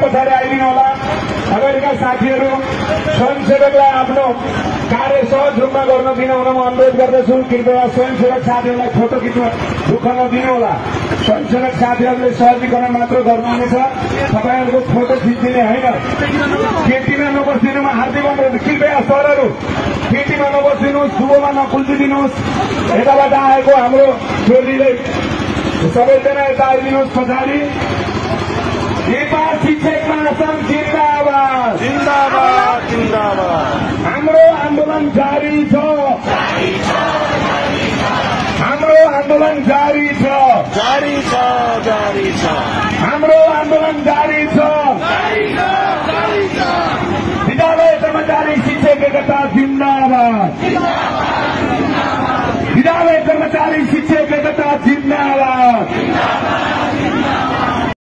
पछाडि आइदिनु होला। अगाडिका साथीहरू स्वयंसेवकलाई आफ्नो कार्य सहज रूपमा गर्न दिन हुन म अनुरोध गर्दछु। कृपया स्वयंसेवक साथीहरूलाई फोटो खिच्न दुःख नदिनु होला। स्वयंसेवक साथीहरूले सहजीकरण मात्र गर्नुहुनेछ, तपाईँहरूको फोटो खिचिदिने होइन। केटीमा नबसिदिनुमा हार्दिक अनुरोध। कृपया सरहरू केटीमा नबसिदिनुहोस्, शुभमा नकुल्चिदिनुहोस्। यताबाट आएको हाम्रो छोरीले सबैजना यता आइदिनुहोस् पछाडि। नेपाल शिक्षक महासंघ जिन्दाबाद जिन्दाबाद जिन्दाबाद। हाम्रो आन्दोलन जारी छ, हाम्रो आन्दोलन जारी छ, जारी छ जारी छ, हाम्रो आन्दोलन जारी छ। विद्यालय कर्मचारी शिक्षक एकता जिन्दाबाद, विद्यालय कर्मचारी शिक्षक